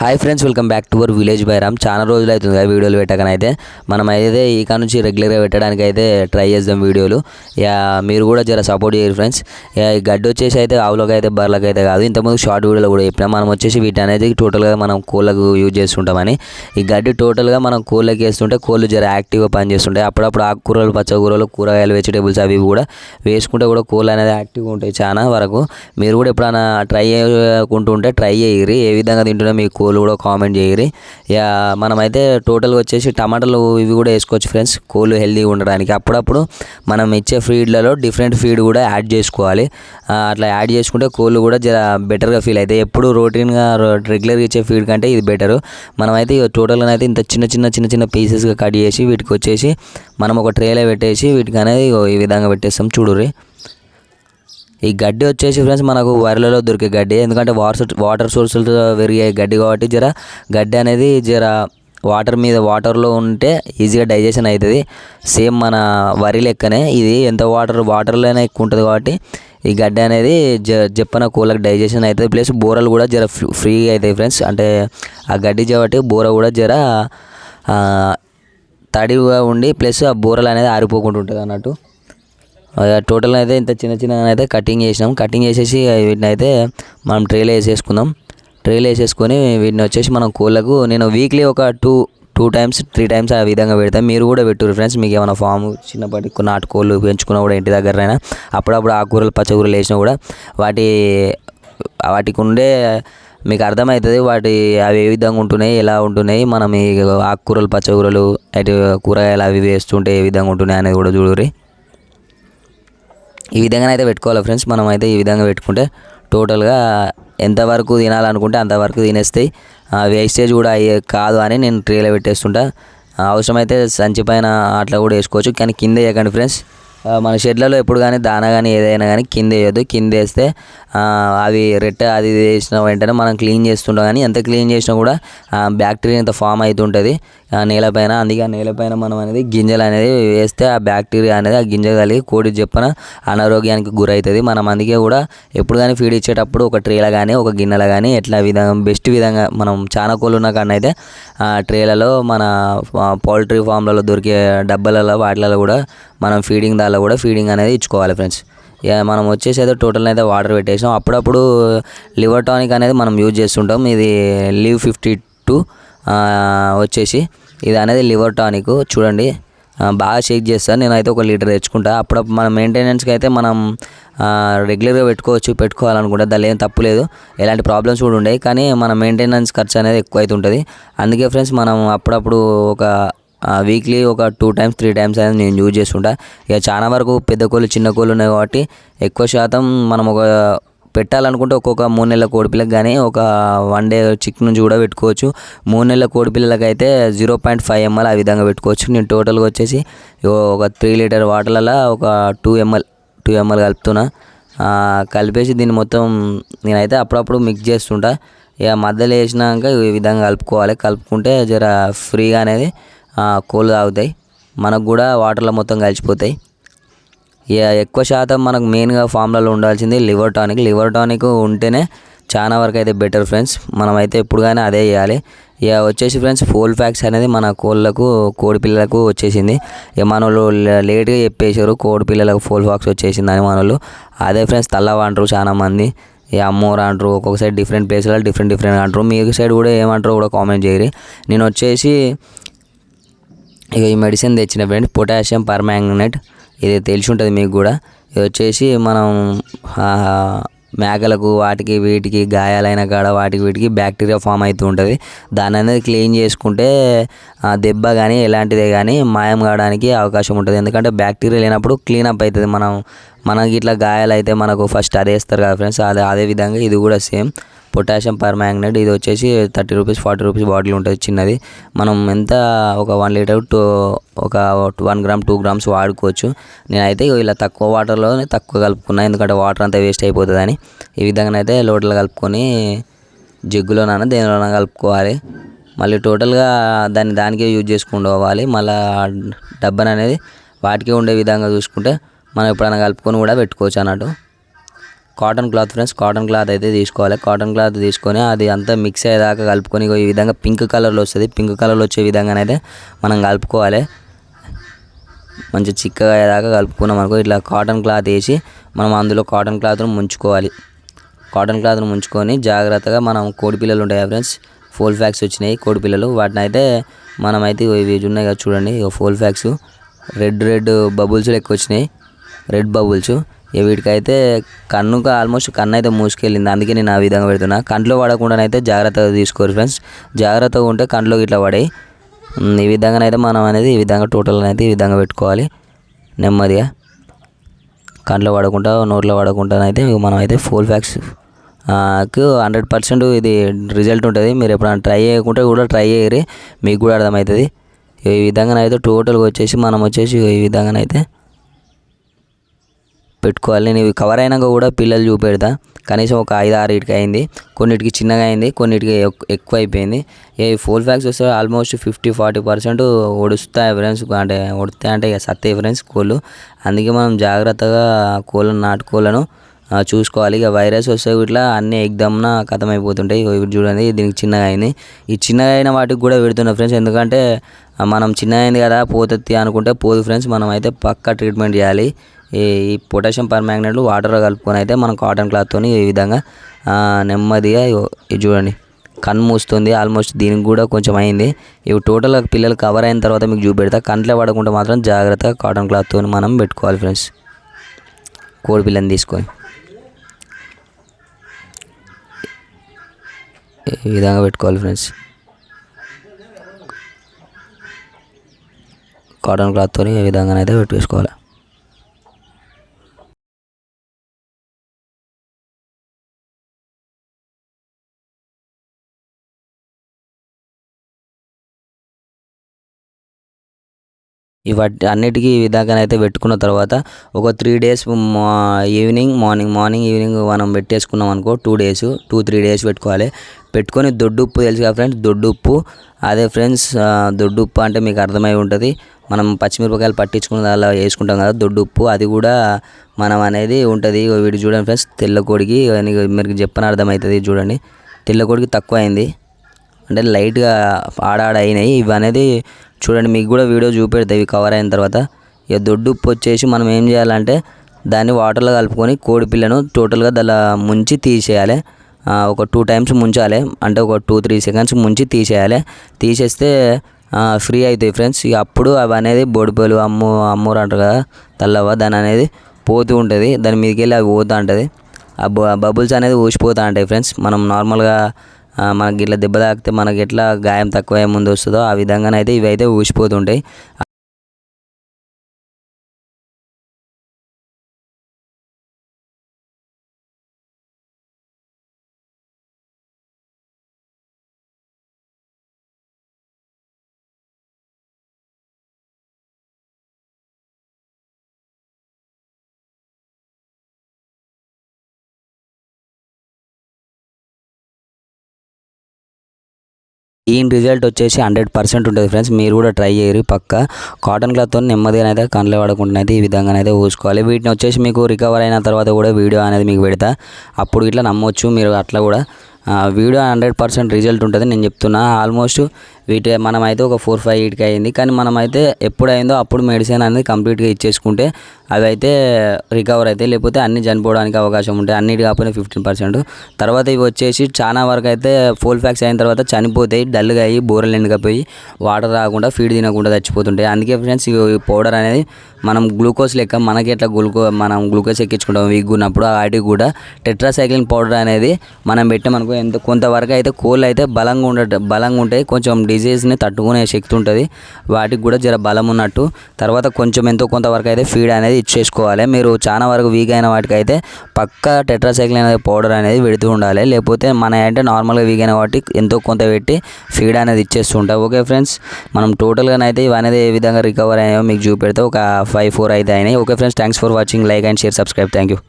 Hi friends, welcome back to our village by Ram. చాలా రోజులు అవుతుంది వీడియోలు పెట్టకనైతే. మనం అయితే ఇక నుంచి రెగ్యులర్గా పెట్టడానికి అయితే ట్రై చేద్దాం వీడియోలు. మీరు కూడా జర సపోర్ట్ చేయరు ఫ్రెండ్స్. ఈ గడ్డి వచ్చేసి అయితే ఆవులకు అయితే బర్రెలకు అయితే కాదు, ఇంతకుముందు షార్ట్ వీడియోలో కూడా చెప్పినా. మనం వచ్చేసి వీటి అనేది టోటల్గా మనం కోళ్ళకు యూజ్ చేస్తుంటామని. ఈ గడ్డి టోటల్గా మనం కోళ్ళకి వేస్తుంటే కోళ్ళు జర యాక్టివ్గా పనిచేస్తుంటాయి. అప్పుడప్పుడు ఆకుకూరలు, పచ్చకూరలు, కూరగాయలు, వెజిటేబుల్స్ అవి కూడా వేసుకుంటే కూడా కోళ్ళు అనేది యాక్టివ్గా ఉంటాయి చాలా వరకు. మీరు కూడా ఎప్పుడైనా ట్రై చేసుకుంటుంటే ట్రై చేయరు, ఏ విధంగా తింటున్నా మీ కోళ్ళు కూడా కామెంట్ చేయరు. మనమైతే టోటల్గా వచ్చేసి టమాటాలు ఇవి కూడా వేసుకోవచ్చు ఫ్రెండ్స్, కోళ్ళు హెల్తీగా ఉండడానికి. అప్పుడప్పుడు మనం ఇచ్చే ఫీడ్లలో డిఫరెంట్ ఫీడ్ కూడా యాడ్ చేసుకోవాలి. అట్లా యాడ్ చేసుకుంటే కోళ్ళు కూడా జర బెటర్గా ఫీల్ అవుతాయి. ఎప్పుడు రొటీన్గా రెగ్యులర్గా ఇచ్చే ఫీడ్ కంటే ఇది బెటరు. మనమైతే టోటల్గా అయితే ఇంత చిన్న చిన్న పీసెస్గా కట్ చేసి వీటికి వచ్చేసి మనం ఒక ట్రేలో పెట్టేసి వీటికి అనేది ఈ విధంగా పెట్టేస్తాం. చూడుర్రి, ఈ గడ్డి వచ్చేసి ఫ్రెండ్స్ మనకు వరిలలో దొరికే గడ్డి, ఎందుకంటే వాటర్ సోర్సులతో పెరిగే గడ్డి కాబట్టి జర గడ్డి అనేది జర వాటర్లో ఉంటే ఈజీగా డైజెషన్ అవుతుంది. సేమ్ మన వరి లెక్కనే ఇది, ఎంత వాటర్లోనే ఎక్కువ ఉంటుంది కాబట్టి ఈ గడ్డి అనేది చెప్పన కోళ్ళకి డైజెషన్ అవుతుంది. ప్లస్ బోరలు కూడా జర ఫ్రీగా అవుతాయి ఫ్రెండ్స్. అంటే ఆ గడ్డి కాబట్టి బోర కూడా జర తడిగా ఉండి ప్లస్ ఆ బోరలు అనేది ఆరిపోకుండా ఉంటుంది అన్నట్టు. టోటల్గా అయితే ఇంత చిన్నగా అయితే కటింగ్ చేసినాం. కటింగ్ చేసేసి వీటిని అయితే మనం ట్రేలో వేసేసుకుందాం. ట్రేలో వేసేసుకొని వీటిని వచ్చేసి మనం కోళ్ళకు నేను వీక్లీ ఒక టూ టైమ్స్ 3 టైమ్స్ ఆ విధంగా పెడతాను. మీరు కూడా పెట్టుర్రు ఫ్రెండ్స్. మీకు ఏమైనా ఫామ్ చిన్నప్పటి నాటుకోళ్ళు పెంచుకున్నా కూడా ఇంటి దగ్గరైనా అప్పుడప్పుడు ఆకుకూరలు, పచ్చకూరలు వేసినా కూడా వాటికి ఉండే మీకు అర్థమవుతుంది అవి ఏ విధంగా ఉంటున్నాయి, ఎలా ఉంటున్నాయి. మనం ఈ ఆకుకూరలు, పచ్చకూరలు, అటు కూరగాయలు అవి వేస్తుంటే ఏ విధంగా ఉంటున్నాయి అనేది కూడా చూడుర్రి. ఈ విధంగా అయితే పెట్టుకోవాలి ఫ్రెండ్స్. మనం అయితే ఈ విధంగా పెట్టుకుంటే టోటల్గా ఎంతవరకు తినాలనుకుంటే అంతవరకు తినేస్తాయి. వేస్టేజ్ కూడా కాదు అని నేను ట్రేలో పెట్టేస్తుంటా. అవసరమైతే సంచి పైన అట్లా కూడా వేసుకోవచ్చు, కానీ కింద వేయకండి ఫ్రెండ్స్. మన షెడ్లలో ఎప్పుడు కానీ దానా కానీ ఏదైనా కానీ కింద వేయద్దు. కింద వేస్తే అవి అది వేసిన వెంటనే మనం క్లీన్ చేస్తుంటాం, కానీ ఎంత క్లీన్ చేసినా కూడా బ్యాక్టీరియా ఇంత ఫామ్ అవుతుంటుంది నేలపైన. అందుకే ఆ నేలపైన మనం అనేది గింజలు అనేది వేస్తే ఆ బ్యాక్టీరియా అనేది ఆ గింజ కలిగి కోడి చెప్పన అనారోగ్యానికి గురవుతుంది. మనం అందుకే కూడా ఎప్పుడు కానీ ఫీడ్ ఇచ్చేటప్పుడు ఒక ట్రేలో కానీ ఒక గిన్నెలో కానీ ఎట్లా బెస్ట్ విధంగా మనం చాలా కోళ్ళు ఉన్న కానీ అయితే ట్రేలలో మన పౌల్ట్రీ ఫామ్లలో దొరికే డబ్బాలలో వాటిలలో కూడా మనం ఫీడింగ్ అనేది ఇచ్చుకోవాలి ఫ్రెండ్స్. మనం వచ్చేసి అయితే టోటల్ అయితే వాటర్ పెట్టేసాం. అప్పుడప్పుడు లివర్ టానిక్ అనేది మనం యూజ్ చేస్తుంటాం. ఇది లివ్ 52 వచ్చేసి ఇది అనేది లివర్ టానిక్. చూడండి, బాగా షేక్ చేస్తాను. నేనైతే 1 లీటర్ తెచ్చుకుంటా. అప్పుడప్పుడు మన మెయింటెనెన్స్కి అయితే మనం రెగ్యులర్గా పెట్టుకోవాలనుకుంటే దానిలో ఏం తప్పు లేదు, ఎలాంటి ప్రాబ్లమ్స్ కూడా ఉండవు. కానీ మన మెయింటెనెన్స్ ఖర్చు అనేది ఎక్కువ అవుతుంటుంది. అందుకే ఫ్రెండ్స్ మనం అప్పుడప్పుడు ఒక వీక్లీ ఒక 2 టైమ్స్ 3 టైమ్స్ అనేది నేను యూజ్ చేస్తుంటా. ఇక చాలా వరకు పెద్ద కోళ్ళు, చిన్న కోళ్ళు ఉన్నాయి కాబట్టి ఎక్కువ శాతం మనం ఒక పెట్టాలనుకుంటే ఒక్కొక్క 3 నెలల కోడిపిల్లకి కానీ ఒక 1 డే చిక్ నుంచి కూడా పెట్టుకోవచ్చు. 3 నెలల కోడిపిల్లలకి అయితే 0.5 ml ఆ విధంగా పెట్టుకోవచ్చు. నేను టోటల్గా వచ్చేసి ఒక 3 లీటర్ వాటర్లలో ఒక 2 ml కలుపుతున్నా. కలిపేసి దీన్ని మొత్తం నేనైతే అప్పుడప్పుడు మిక్స్ చేస్తుంటా. ఇక మధ్యలో వేసినాక ఈ విధంగా కలుపుకుంటే జర ఫ్రీగా అనేది కోళ్ళు తాగుతాయి, మనకు కూడా వాటర్లో మొత్తం కలిసిపోతాయి. ఇక ఎక్కువ శాతం మనకు మెయిన్గా ఫామ్లలో ఉండాల్సింది లివర్ టానిక్ ఉంటేనే చాలా వరకు అయితే బెటర్ ఫ్రెండ్స్. మనమైతే ఎప్పుడు కానీ అదే చేయాలి. ఇక వచ్చేసి ఫ్రెండ్స్ ఫోల్ ఫ్యాక్స్ అనేది మన కోడి పిల్లలకు వచ్చేసింది. ఇక మన వాళ్ళు లేట్గా చెప్పేశారు కోడి పిల్లలకు ఫోల్ ఫ్యాక్స్ వచ్చేసిందని. మన వాళ్ళు అదే ఫ్రెండ్స్ తల్లవ అంటారు చాలా మంది, ఈ అమ్మోరు అంటారు. ఒక్కొక్క సైడ్ డిఫరెంట్ ప్లేస్లలో డిఫరెంట్ అంటారు. మీ సైడ్ కూడా ఏమంటారో కూడా కామెంట్ చేయరు. నేను వచ్చేసి ఇక ఈ మెడిసిన్ తెచ్చిన ఫ్రెండ్ పొటాషియం పర్మాంగనేట్, ఇది తెలిసి ఉంటుంది మీకు కూడా. ఇది వచ్చేసి మనం మేకలకు వీటికి గాయాలైన కాడ వీటికి బ్యాక్టీరియా ఫామ్ అవుతూ ఉంటుంది. దాని అనేది క్లీన్ చేసుకుంటే దెబ్బ కానీ ఎలాంటిదే కానీ మాయం కావడానికి అవకాశం ఉంటుంది. ఎందుకంటే బ్యాక్టీరియా లేనప్పుడు క్లీనప్ అవుతుంది. మనకి ఇట్లా గాయాలు అయితే మనకు ఫస్ట్ అదే వేస్తారు కదా ఫ్రెండ్స్. అదే విధంగా ఇది కూడా సేమ్ పొటాషియం పర్మాంగనేట్. ఇది వచ్చేసి 30 రూపీస్ 40 రూపీస్ బాటిల్ ఉంటుంది చిన్నది. మనం ఎంత ఒక 1 లీటర్ ఒక 1 గ్రామ్ 2 గ్రామ్స్ వాడుకోవచ్చు. నేనైతే ఇలా తక్కువ వాటర్లోనే తక్కువ కలుపుకున్నా, ఎందుకంటే వాటర్ అంతా వేస్ట్ అయిపోతుందని. ఈ విధంగా అయితే లోటలు కలుపుకొని జగ్గులోనైనా దేనిలోనైనా కలుపుకోవాలి. మళ్ళీ టోటల్గా దానికే యూజ్ చేసుకుంటూ పోవాలి. మళ్ళీ డబ్బాని అనేది వాటికే ఉండే విధంగా చూసుకుంటే మనం ఎప్పుడైనా కలుపుకొని కూడా పెట్టుకోవచ్చు అన్నట్టు. Cotton cloth friends, cotton cloth అయితే తీసుకోవాలి. కాటన్ క్లాత్ తీసుకొని అది అంతా మిక్స్ అయ్యేదాకా కలుపుకొని ఈ విధంగా పింక్ కలర్లో వస్తుంది. పింక్ కలర్లో వచ్చే విధంగానైతే మనం కలుపుకోవాలి. మంచి చిక్కగా అయ్యేదాకా కలుపుకున్నాం అనుకో, ఇట్లా కాటన్ క్లాత్ వేసి మనం అందులో కాటన్ క్లాత్ను ముంచుకోవాలి. కాటన్ క్లాత్ను ముంచుకొని జాగ్రత్తగా మనం కోడి పిల్లలు ఉంటాయి ఫ్రెండ్స్, ఫోల్ ఫ్యాక్స్ వచ్చినాయి కోడి పిల్లలు, వాటిని అయితే మనమైతే ఇవి ఉన్నాయి కదా చూడండి, ఫోల్ ఫ్యాక్స్ రెడ్ బబుల్స్ లెక్క వచ్చినాయి, రెడ్ బబుల్స్. వీటికైతే ఆల్మోస్ట్ కన్ను అయితే మూసుకెళ్ళింది, అందుకే నేను ఆ విధంగా పెడుతున్నా. కంట్లో పడకుండానైతే జాగ్రత్తగా తీసుకోరు ఫ్రెండ్స్, జాగ్రత్తగా ఉంటే కంట్లోకి ఇట్లా పడాయి. ఈ విధంగానైతే మనం అనేది ఈ విధంగా టోటల్గా అయితే ఈ విధంగా పెట్టుకోవాలి. నెమ్మదిగా కంట్లో పడకుండా నోట్లో పడకుండానైతే మనం అయితే ఫోల్ ఫ్యాక్స్ 100% ఇది రిజల్ట్ ఉంటుంది. మీరు ఎప్పుడైనా ట్రై చేయకుంటే కూడా ట్రై చేయరు, మీకు కూడా అర్థమవుతుంది. ఈ విధంగానైతే టోటల్గా వచ్చేసి మనం వచ్చేసి ఈ విధంగానైతే పెట్టుకోవాలి. నేను ఇవి కవర్ అయినాక కూడా పిల్లలు చూపెడతా. కనీసం ఒక 5-6 ఇటుకి అయింది, కొన్నిటికి చిన్నగా అయింది, కొన్నిటికి ఎక్కువ అయిపోయింది. ఈ ఫోల్ ఫ్యాక్స్ వస్తే ఆల్మోస్ట్ 50-40% ఒడుస్తాయి ఫ్రెండ్స్, అంటే ఒడుస్తాయి ఇక సత్తాయి ఫ్రెండ్స్ కోళ్ళు. అందుకే మనం జాగ్రత్తగా నాటుకోళ్ళను చూసుకోవాలి. ఇక వైరస్ వస్తే ఇట్లా అన్నీ ఎగ్దమ్న ఖతమైపోతుంటాయి. ఇవి చూడండి, దీనికి చిన్నగా అయింది. ఈ చిన్నగా అయిన వాటికి కూడా పెడుతున్నా ఫ్రెండ్స్, ఎందుకంటే మనం చిన్నగా అయింది కదా పోతుంది అనుకుంటే పోదు ఫ్రెండ్స్, మనం అయితే పక్కా ట్రీట్మెంట్ చేయాలి. ఈ పొటాషియం పర్మాంగనేట్లు వాటర్లో కలుపుకొని అయితే మనం కాటన్ క్లాత్తో ఈ విధంగా నెమ్మదిగా ఇది చూడండి కన్ను మూస్తుంది. ఆల్మోస్ట్ దీనికి కూడా కొంచెం అయింది. ఇవి టోటల్గా పిల్లలు కవర్ అయిన తర్వాత మీకు చూపెడతా. కంట్లో పడకుండా మాత్రం జాగ్రత్తగా కాటన్ క్లాత్తో మనం పెట్టుకోవాలి ఫ్రెండ్స్. కోడి పిల్లని తీసుకొని ఈ విధంగా పెట్టుకోవాలి ఫ్రెండ్స్. కాటన్ క్లాత్తో ఈ విధంగానైతే పెట్టేసుకోవాలి. ఇవన్నీ అన్నిటికీ ఈ విధంగానైతే పెట్టుకున్న తర్వాత ఒక 3 days మార్నింగ్ ఈవినింగ్ మనం పెట్టేసుకున్నాం అనుకో, 2-3 days పెట్టుకోవాలి. పెట్టుకొని దొడ్డు ఉప్పు తెలుసు కదా ఫ్రెండ్స్, దొడ్డు ఉప్పు అదే ఫ్రెండ్స్. దొడ్డు ఉప్పు అంటే మీకు అర్థమై ఉంటుంది, మనం పచ్చిమిరపకాయలు పట్టించుకున్న అలా వేసుకుంటాం కదా దొడ్డు ఉప్పు, అది కూడా మనం అనేది ఉంటుంది. వీడు చూడండి ఫ్రెండ్స్, తెల్ల కోడికి మీరు చెప్పని అర్థమవుతుంది. చూడండి, తెల్ల కోడికి తక్కువ అయింది, అంటే లైట్గా ఆడ అయినాయి. ఇవి అనేది చూడండి, మీకు కూడా వీడియో చూపెడతాయి ఇవి కవర్ అయిన తర్వాత. ఇక దొడ్డు ఉప్పు వచ్చేసి మనం ఏం చేయాలంటే దాన్ని వాటర్లో కలుపుకొని కోడి పిల్లను టోటల్గా దానిలో ముంచి తీసేయాలి. ఒక 2 times ముంచాలి, అంటే ఒక 2-3 seconds ముంచి తీసేయాలి. తీసేస్తే ఫ్రీ అవుతాయి ఫ్రెండ్స్. ఇక అప్పుడు అవి అనేది బొడిపలు అమ్మూరు అంటారు కదా తల్లవ, దాని అనేది పోతూ ఉంటుంది, దాని మీదకి వెళ్ళి అవి పోతూ ఉంటుంది. ఆ బబుల్స్ అనేది ఊసిపోతూ ఉంటాయి ఫ్రెండ్స్. మనం నార్మల్గా మనకి ఇట్లా దెబ్బ తాకితే మనకి ఎట్లా గాయం తక్కువ ముందు వస్తుందో ఆ విధంగానైతే ఇవి అయితే ఊసిపోతుంటాయి. ఈ రిజల్ట్ వచ్చేసి 100% ఉంటుంది ఫ్రెండ్స్. మీరు కూడా ట్రై చేయరు పక్కా. కాటన్ క్లాత్తో నెమ్మదిగా అయితే కళ్ళు పడకుండా అయితే ఈ విధంగా అయితే ఊసుకోవాలి. వీటిని వచ్చేసి మీకు రికవర్ అయిన తర్వాత కూడా వీడియో అనేది మీకు పెడతా, అప్పుడు ఇట్లా నమ్మొచ్చు మీరు. అట్లా కూడా వీడియో 100% రిజల్ట్ ఉంటుంది నేను చెప్తున్నా. ఆల్మోస్ట్ మనమైతే ఒక 4-5 వీటికి అయింది, కానీ మనమైతే ఎప్పుడైందో అప్పుడు మెడిసిన్ అనేది కంప్లీట్గా ఇచ్చేసుకుంటే అవి అయితే రికవర్ అయితే, లేకపోతే అన్నీ చనిపోవడానికి అవకాశం ఉంటాయి. అన్నిటి కాకపోయినా 15%. తర్వాత ఇవి వచ్చేసి చాలా వరకు అయితే ఫోల్ ఫ్యాక్స్ అయిన తర్వాత చనిపోతాయి, డల్గా అయ్యి బోరలు ఎండకపోయి వాటర్ రాకుండా ఫీడ్ తినకుండా చచ్చిపోతుంటాయి. అందుకే ఫ్రెండ్స్ ఈ పౌడర్ అనేది మనం గ్లూకోజ్ లెక్క మనకి ఎట్లా మనం గ్లూకోజ్ ఎక్కించుకుంటాం వీక్ ఉన్నప్పుడు, వాటికి కూడా టెట్రాసైక్లిన్ పౌడర్ అనేది మనం పెట్టామనుకో కొంతవరకు అయితే కోళ్ళు అయితే బలంగా ఉంటాయి, కొంచెం డిజీజ్ని తట్టుకునే శక్తి ఉంటుంది, వాటికి కూడా జర బలం ఉన్నట్టు. తర్వాత కొంచెం ఎంతో కొంతవరకు అయితే ఫీడ్ అనేది ఇచ్చేసుకోవాలి. మీరు చాలా వరకు వీక్ అయిన వాటికి అయితే పక్కా టెట్రాసైక్లిన్ అనేది పౌడర్ అనేది పెడుతూ ఉండాలి, లేకపోతే మన అంటే నార్మల్గా వీక్ అయిన వాటికి ఎంతో కొంత పెట్టి ఫీడ్ అనేది ఇచ్చేస్తూ ఉంటాయి. ఓకే ఫ్రెండ్స్, మనం టోటల్గానైతే ఇవనేది ఏ విధంగా రికవర్ అయ్యాయో మీకు చూపెడితే ఒక 5-4 అయితే అయినాయి. Okay friends, thanks for watching. Like and share, subscribe. Thank you.